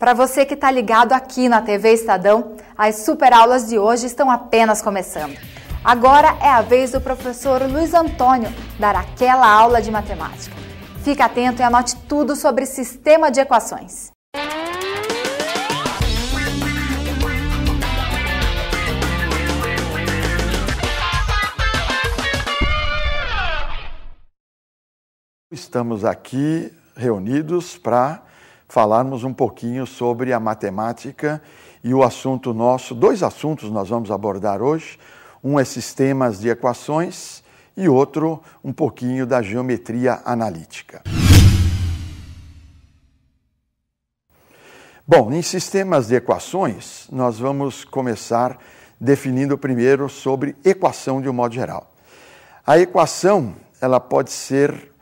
Para você que está ligado aqui na TV Estadão, as super aulas de hoje estão apenas começando. Agora é a vez do professor Luiz Antônio dar aquela aula de matemática. Fique atento e anote tudo sobre sistema de equações. Estamos aqui reunidos para falarmos um pouquinho sobre a matemática e o assunto nosso. Dois assuntos nós vamos abordar hoje. Um é sistemas de equações e outro um pouquinho da geometria analítica. Bom, em sistemas de equações, nós vamos começar definindo primeiro sobre equação de um modo geral. A equação, ela pode ser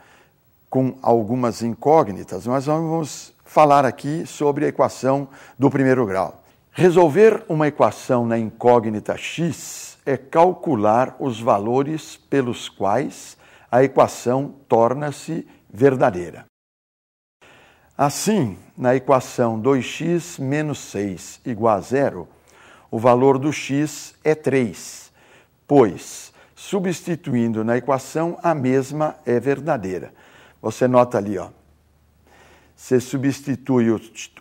com algumas incógnitas, mas vamos falar aqui sobre a equação do primeiro grau. Resolver uma equação na incógnita x é calcular os valores pelos quais a equação torna-se verdadeira. Assim, na equação 2x menos 6 igual a 0, o valor do x é 3, pois, substituindo na equação, a mesma é verdadeira. Você nota ali, ó. Você substitui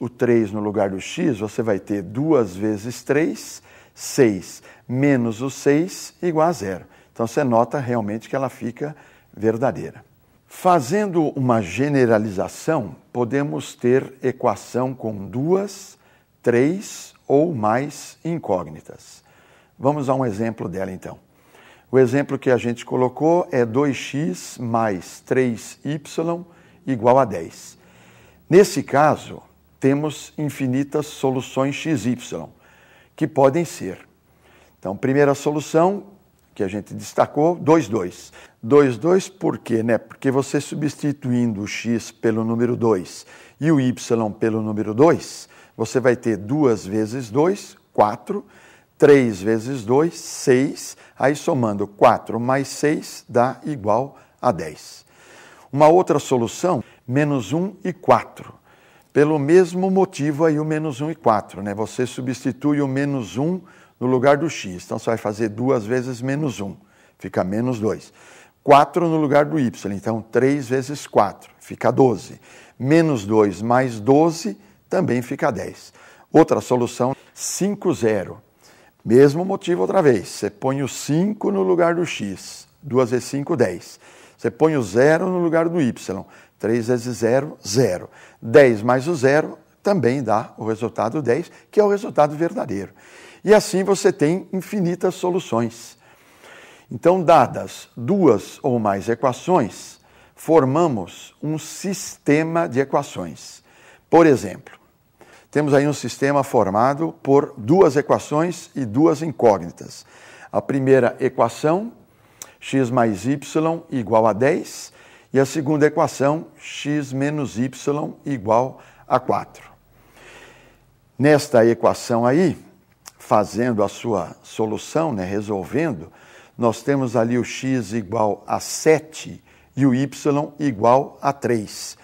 o 3 no lugar do x, você vai ter 2 vezes 3, 6, menos o 6 igual a 0. Então, você nota realmente que ela fica verdadeira. Fazendo uma generalização, podemos ter equação com 2, 3 ou mais incógnitas. Vamos a um exemplo dela, então. O exemplo que a gente colocou é 2x mais 3y igual a 10. Nesse caso, temos infinitas soluções xy, que podem ser. Então, primeira solução que a gente destacou, 2, 2. 2, 2 por quê? Porque você substituindo o x pelo número 2 e o y pelo número 2, você vai ter 2 vezes 2, 4, 3 vezes 2, 6, aí somando 4 mais 6 dá igual a 10. Uma outra solução, menos 1 e 4. Pelo mesmo motivo aí o menos 1 e 4, né? Você substitui o menos 1 no lugar do x. Então, você vai fazer 2 vezes menos 1, fica menos 2. 4 no lugar do y, então 3 vezes 4, fica 12. Menos 2 mais 12 também fica 10. Outra solução, 5, 0. Mesmo motivo outra vez, você põe o 5 no lugar do x, 2 vezes 5, 10. Você põe o 0 no lugar do y, 3 vezes 0, 0. 10 mais o 0 também dá o resultado 10, que é o resultado verdadeiro. E assim você tem infinitas soluções. Então, dadas duas ou mais equações, formamos um sistema de equações. Por exemplo, temos aí um sistema formado por duas equações e duas incógnitas. A primeira equação, x mais y igual a 10, e a segunda equação, x menos y igual a 4. Nesta equação aí, fazendo a sua solução, resolvendo, nós temos ali o x igual a 7 e o y igual a 3.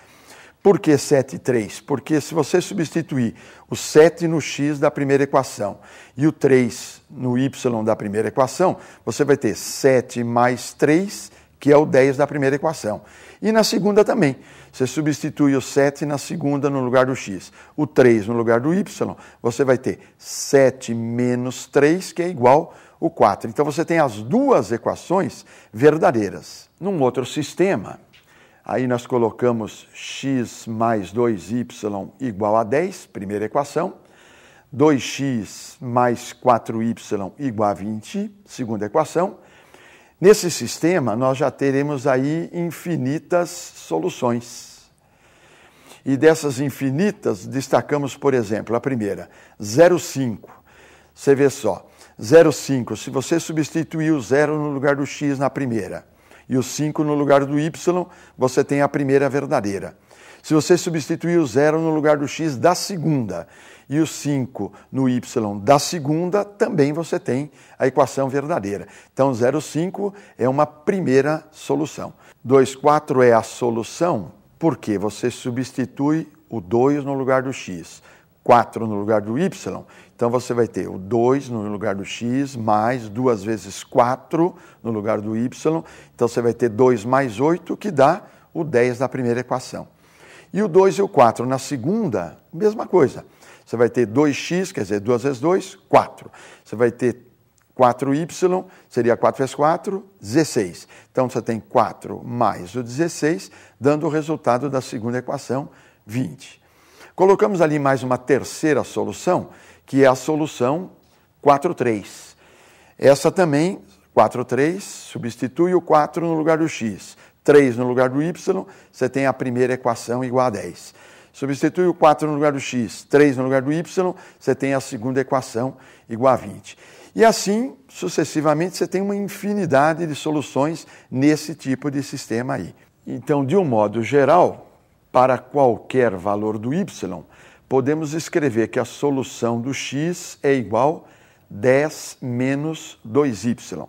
Por que 7 e 3? Porque se você substituir o 7 no x da primeira equação e o 3 no y da primeira equação, você vai ter 7 mais 3, que é o 10 da primeira equação. E na segunda também. Você substitui o 7 na segunda no lugar do x. O 3 no lugar do y, você vai ter 7 menos 3, que é igual ao 4. Então, você tem as duas equações verdadeiras. Num outro sistema, aí nós colocamos x mais 2y igual a 10, primeira equação. 2x mais 4y igual a 20, segunda equação. Nesse sistema, nós já teremos aí infinitas soluções. E dessas infinitas, destacamos, por exemplo, a primeira, 0,5. Você vê só, 0,5, se você substituir o 0 no lugar do x na primeira e o 5 no lugar do y, você tem a primeira verdadeira. Se você substituir o 0 no lugar do x da segunda e o 5 no y da segunda, também você tem a equação verdadeira. Então, 0,5 é uma primeira solução. 2,4 é a solução porque você substitui o 2 no lugar do x. 4 no lugar do y, então você vai ter o 2 no lugar do x, mais 2 vezes 4 no lugar do y, então você vai ter 2 mais 8, que dá o 10 da primeira equação. E o 2 e o 4 na segunda, mesma coisa. Você vai ter 2x, quer dizer, 2 vezes 2, 4. Você vai ter 4y, seria 4 vezes 4, 16. Então você tem 4 mais o 16, dando o resultado da segunda equação, 20. Colocamos ali mais uma terceira solução, que é a solução 4,3. Essa também, 4,3, substitui o 4 no lugar do x, 3 no lugar do y, você tem a primeira equação igual a 10. Substitui o 4 no lugar do x, 3 no lugar do y, você tem a segunda equação igual a 20. E assim, sucessivamente, você tem uma infinidade de soluções nesse tipo de sistema aí. Então, de um modo geral, para qualquer valor do y, podemos escrever que a solução do x é igual a 10 menos 2y.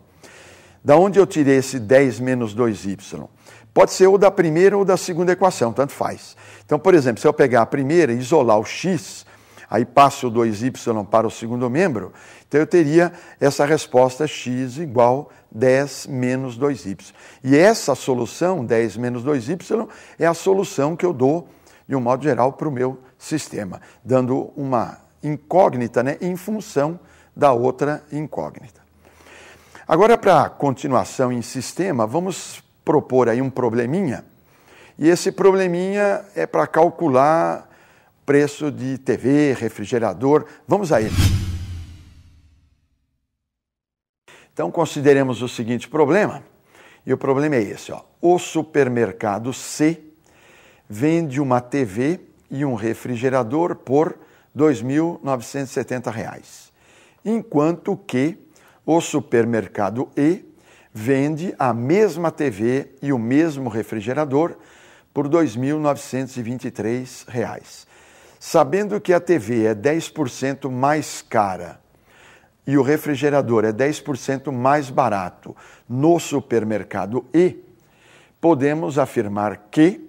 Da onde eu tirei esse 10 menos 2y? Pode ser ou da primeira ou da segunda equação, tanto faz. Então, por exemplo, se eu pegar a primeira e isolar o x, aí passo o 2y para o segundo membro, então eu teria essa resposta x igual 10 menos 2y. E essa solução, 10 menos 2y, é a solução que eu dou, de um modo geral, para o meu sistema, dando uma incógnita, né, em função da outra incógnita. Agora, para continuação em sistema, vamos propor aí um probleminha, e esse probleminha é para calcular preço de TV, refrigerador. Vamos a ele. Então, consideremos o seguinte problema, e o problema é esse, ó. O supermercado C vende uma TV e um refrigerador por R$ 2.970, enquanto que o supermercado E vende a mesma TV e o mesmo refrigerador por R$ 2.923. Sabendo que a TV é 10% mais cara e o refrigerador é 10% mais barato no supermercado E, podemos afirmar que,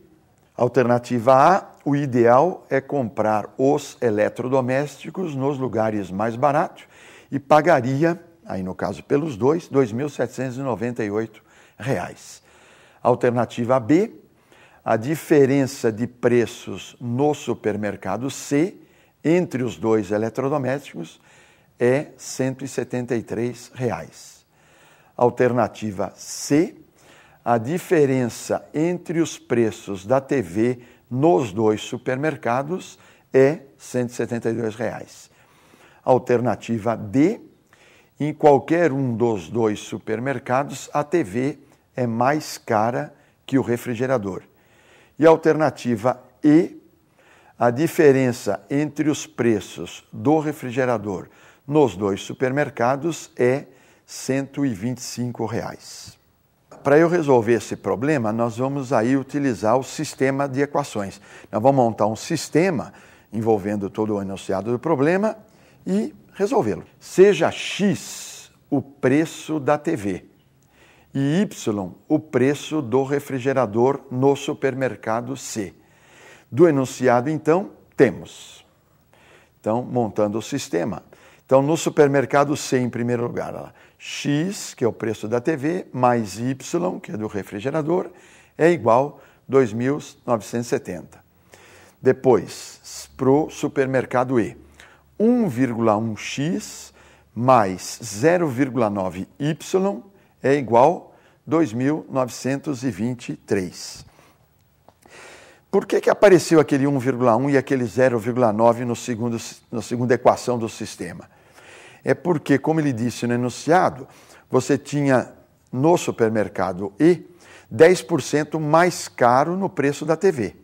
alternativa A, o ideal é comprar os eletrodomésticos nos lugares mais baratos e pagaria, aí no caso pelos dois, R$ 2.798. Alternativa B, a diferença de preços no supermercado C entre os dois eletrodomésticos é R$ 173. Alternativa C, a diferença entre os preços da TV nos dois supermercados é R$ 172. Alternativa D, em qualquer um dos dois supermercados, a TV é mais cara que o refrigerador. E a alternativa E, a diferença entre os preços do refrigerador nos dois supermercados é R$ 125. Para eu resolver esse problema, nós vamos aí utilizar o sistema de equações. Nós vamos montar um sistema envolvendo todo o enunciado do problema e resolvê-lo. Seja x o preço da TV e y o preço do refrigerador no supermercado C. Do enunciado, então, temos. Então, montando o sistema. Então, no supermercado C, em primeiro lugar, ó, x, que é o preço da TV, mais y, que é do refrigerador, é igual a 2.970. Depois, para o supermercado E, 1,1x mais 0,9y é igual a 2.923. Por que apareceu aquele 1,1 e aquele 0,9 na segunda equação do sistema? É porque, como ele disse no enunciado, você tinha no supermercado E 10% mais caro no preço da TV.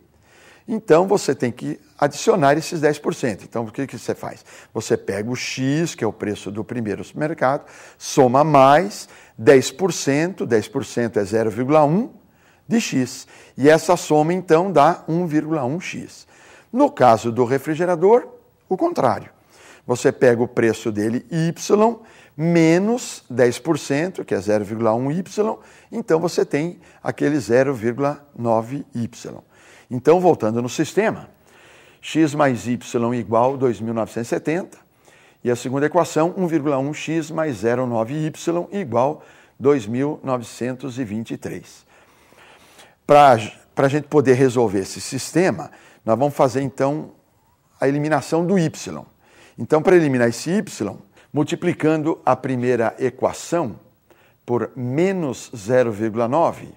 Então, você tem que adicionar esses 10%. Então, o que você faz? Você pega o X, que é o preço do primeiro supermercado, soma mais 10%, 10% é 0,1 de X. E essa soma, então, dá 1,1x. No caso do refrigerador, o contrário. Você pega o preço dele, Y, menos 10%, que é 0,1y, então você tem aquele 0,9y. Então, voltando no sistema, x mais y igual 2.970. E a segunda equação, 1,1x mais 0,9y igual 2.923. Para a gente poder resolver esse sistema, nós vamos fazer então a eliminação do y. Então, para eliminar esse y, multiplicando a primeira equação por menos 0,9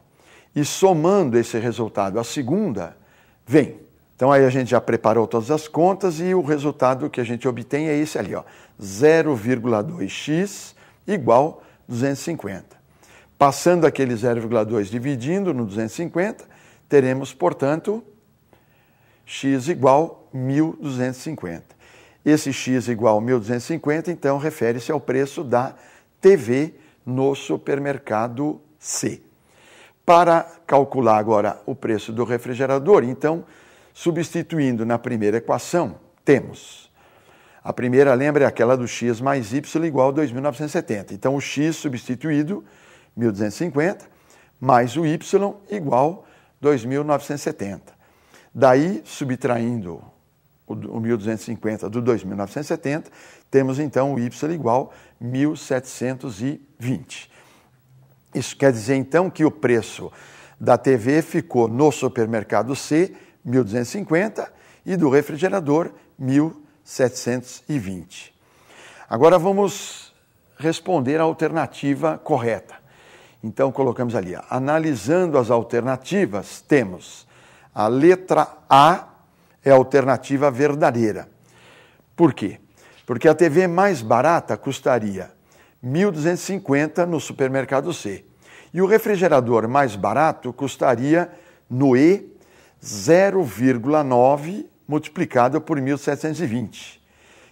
e somando esse resultado à segunda, vem. Então aí a gente já preparou todas as contas e o resultado que a gente obtém é esse ali, ó, 0,2x igual 250. Passando aquele 0,2 dividindo no 250, teremos, portanto, x igual 1.250. Esse x igual 1.250, então, refere-se ao preço da TV no supermercado C. Para calcular agora o preço do refrigerador, então, substituindo na primeira equação, temos a primeira, lembra, é aquela do x mais y igual a 2.970. Então, o x substituído, 1.250, mais o y igual 2.970. Daí, subtraindo o 1.250 do 2.970, temos então o y igual 1.720. Isso quer dizer então que o preço da TV ficou no supermercado C, 1.250, e do refrigerador, 1.720. Agora vamos responder a alternativa correta. Então colocamos ali, analisando as alternativas, temos a letra A é a alternativa verdadeira. Por quê? Porque a TV mais barata custaria 1.250 no supermercado C. E o refrigerador mais barato custaria, no E, 0,9 multiplicado por 1.720,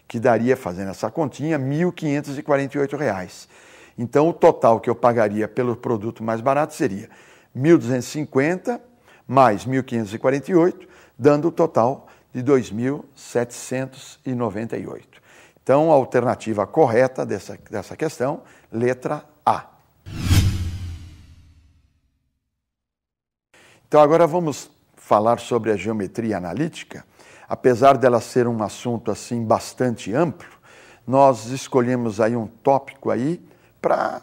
que daria, fazendo essa continha, R$ 1.548. Então, o total que eu pagaria pelo produto mais barato seria 1.250 mais 1.548, dando o total de 2.798. Então, a alternativa correta dessa questão, letra A. Então, agora vamos falar sobre a geometria analítica. Apesar dela ser um assunto assim bastante amplo, nós escolhemos aí um tópico aí para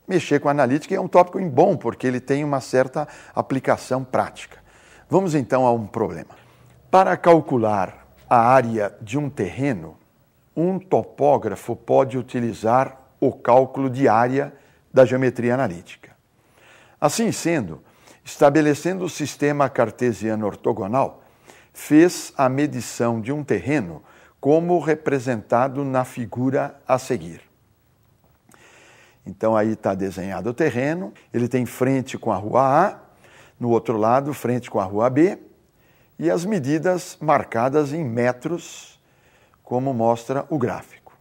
mexer com a analítica, e é um tópico bom, porque ele tem uma certa aplicação prática. Vamos então a um problema. Para calcular a área de um terreno, um topógrafo pode utilizar o cálculo de área da geometria analítica. Assim sendo, estabelecendo o sistema cartesiano ortogonal, fez a medição de um terreno como representado na figura a seguir. Então aí está desenhado o terreno, ele tem frente com a rua A, no outro lado frente com a rua B, e as medidas marcadas em metros, como mostra o gráfico.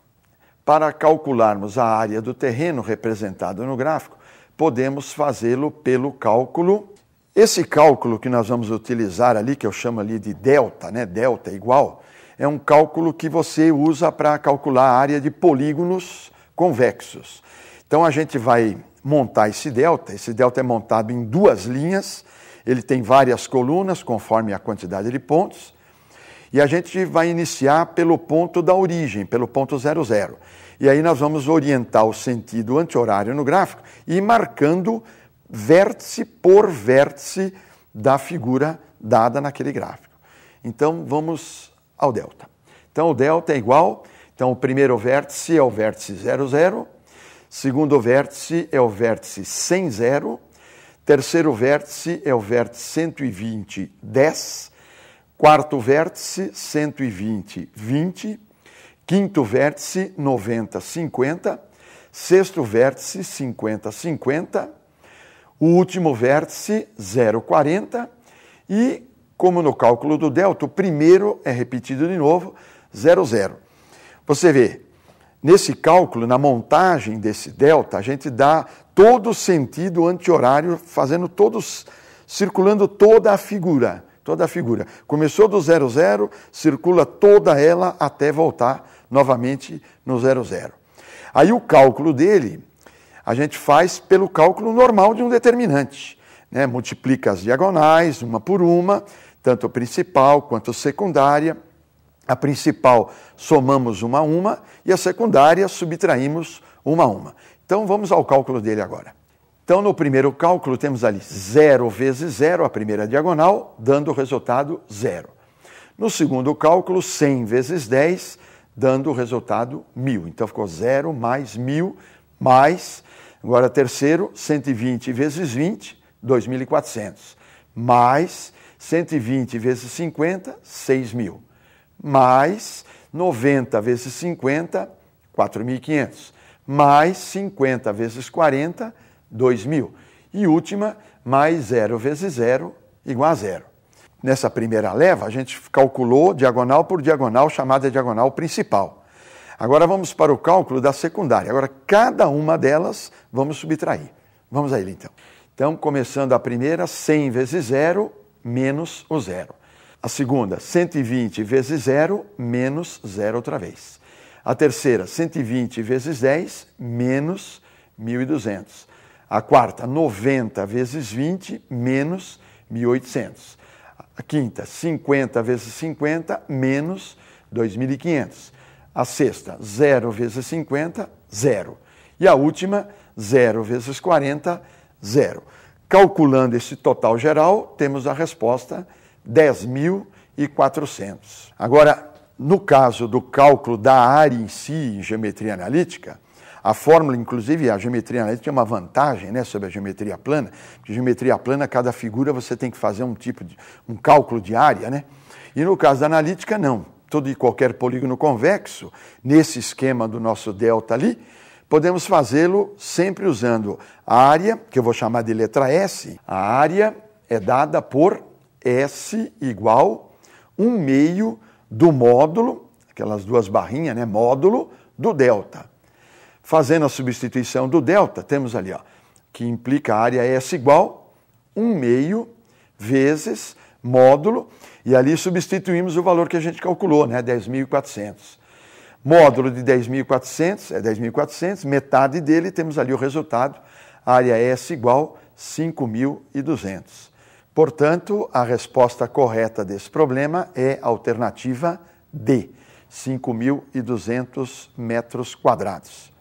Para calcularmos a área do terreno representado no gráfico, podemos fazê-lo pelo cálculo. Esse cálculo que nós vamos utilizar ali, que eu chamo ali de delta, né? Delta igual, é um cálculo que você usa para calcular a área de polígonos convexos. Então a gente vai montar esse delta é montado em duas linhas, ele tem várias colunas conforme a quantidade de pontos, e a gente vai iniciar pelo ponto da origem, pelo ponto 00. E aí nós vamos orientar o sentido anti-horário no gráfico e ir marcando vértice por vértice da figura dada naquele gráfico. Então vamos ao delta. Então o delta é igual, então o primeiro vértice é o vértice 00, segundo vértice é o vértice 100, 0, terceiro vértice é o vértice 120, 10, quarto vértice 120, 20, quinto vértice 90, 50, sexto vértice 50, 50, o último vértice 0,40 e, como no cálculo do delta, o primeiro é repetido de novo, 0, 0. Você vê, nesse cálculo, na montagem desse delta, a gente dá todo o sentido anti-horário, circulando toda a figura. Começou do 0, 0, circula toda ela até voltar novamente no 0, 0. Aí o cálculo dele, a gente faz pelo cálculo normal de um determinante, né? Multiplica as diagonais, uma por uma, tanto principal quanto secundária. A principal somamos uma a uma e a secundária subtraímos uma a uma. Então vamos ao cálculo dele agora. Então no primeiro cálculo temos ali 0 vezes 0, a primeira diagonal, dando o resultado 0. No segundo cálculo, 100 vezes 10, dando o resultado 1.000. Então ficou 0 mais 1.000 mais, agora terceiro, 120 vezes 20, 2.400. Mais 120 vezes 50, 6.000. Mais 90 vezes 50, 4.500. Mais 50 vezes 40, 2.000. E última, mais 0 vezes 0, igual a 0. Nessa primeira leva, a gente calculou diagonal por diagonal, chamada diagonal principal. Agora vamos para o cálculo da secundária. Agora, cada uma delas vamos subtrair. Vamos a ele, então. Então, começando a primeira, 100 vezes 0, menos o 0. A segunda, 120 vezes 0, menos 0 outra vez. A terceira, 120 vezes 10, menos 1.200. A quarta, 90 vezes 20, menos 1.800. A quinta, 50 vezes 50, menos 2.500. A sexta, 0 vezes 50, 0. E a última, 0 vezes 40, 0. Calculando esse total geral, temos a resposta 10.400. Agora, no caso do cálculo da área em si, em geometria analítica, a fórmula, inclusive, a geometria analítica é uma vantagem, né, sobre a geometria plana, porque geometria plana, cada figura você tem que fazer um cálculo de área, né? E no caso da analítica, não. Todo e qualquer polígono convexo, nesse esquema do nosso delta ali, podemos fazê-lo sempre usando a área, que eu vou chamar de letra S. A área é dada por S igual 1/2 do módulo, aquelas duas barrinhas, né, módulo do delta. Fazendo a substituição do delta, temos ali, ó, que implica a área S igual 1/2 vezes módulo, e ali substituímos o valor que a gente calculou, né, 10.400. Módulo de 10.400 é 10.400, metade dele, temos ali o resultado, área S igual 5.200. Portanto, a resposta correta desse problema é a alternativa D, 5.200 metros quadrados.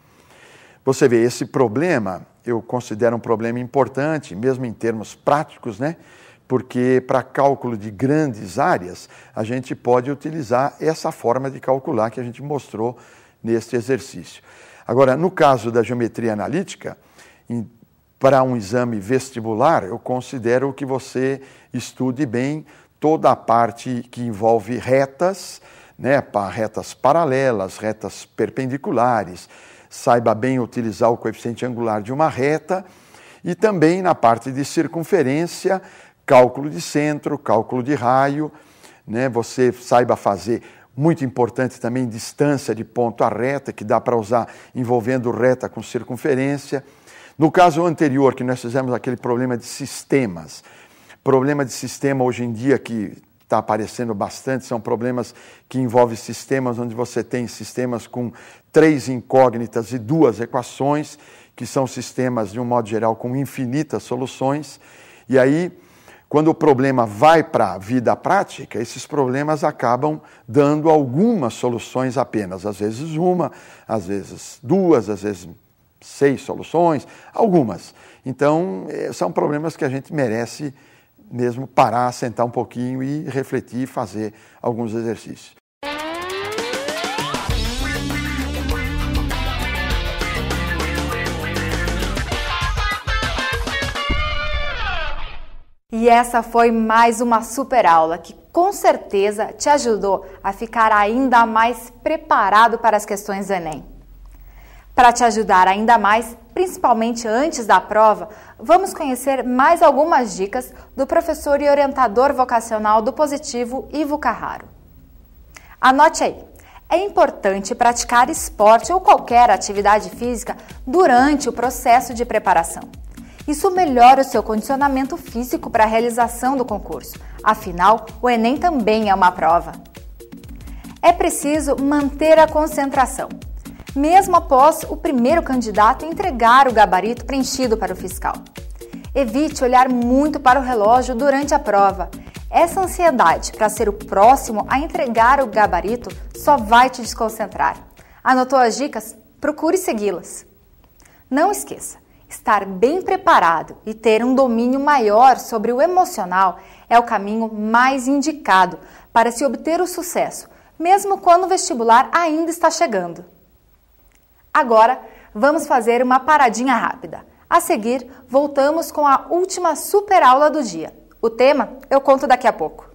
Você vê, esse problema eu considero um problema importante, mesmo em termos práticos, né? Porque para cálculo de grandes áreas, a gente pode utilizar essa forma de calcular que a gente mostrou neste exercício. Agora, no caso da geometria analítica, para um exame vestibular, eu considero que você estude bem toda a parte que envolve retas, né? Retas paralelas, retas perpendiculares, saiba bem utilizar o coeficiente angular de uma reta e também na parte de circunferência, cálculo de centro, cálculo de raio, né? Você saiba fazer, muito importante também, distância de ponto a reta, que dá para usar envolvendo reta com circunferência. No caso anterior, que nós fizemos aquele problema de sistemas, problema de sistema hoje em dia que está aparecendo bastante, são problemas que envolvem sistemas onde você tem sistemas com 3 incógnitas e 2 equações, que são sistemas, de um modo geral, com infinitas soluções. E aí, quando o problema vai para a vida prática, esses problemas acabam dando algumas soluções apenas. Às vezes uma, às vezes 2, às vezes 6 soluções, algumas. Então, são problemas que a gente merece mesmo parar, sentar um pouquinho e refletir e fazer alguns exercícios. E essa foi mais uma super aula que com certeza te ajudou a ficar ainda mais preparado para as questões do Enem. Para te ajudar ainda mais, principalmente antes da prova, vamos conhecer mais algumas dicas do professor e orientador vocacional do Positivo, Ivo Carraro. Anote aí, é importante praticar esporte ou qualquer atividade física durante o processo de preparação. Isso melhora o seu condicionamento físico para a realização do concurso. Afinal, o Enem também é uma prova. É preciso manter a concentração, mesmo após o primeiro candidato entregar o gabarito preenchido para o fiscal. Evite olhar muito para o relógio durante a prova. Essa ansiedade para ser o próximo a entregar o gabarito só vai te desconcentrar. Anotou as dicas? Procure segui-las. Não esqueça, estar bem preparado e ter um domínio maior sobre o emocional é o caminho mais indicado para se obter o sucesso, mesmo quando o vestibular ainda está chegando. Agora, vamos fazer uma paradinha rápida. A seguir, voltamos com a última super aula do dia. O tema eu conto daqui a pouco.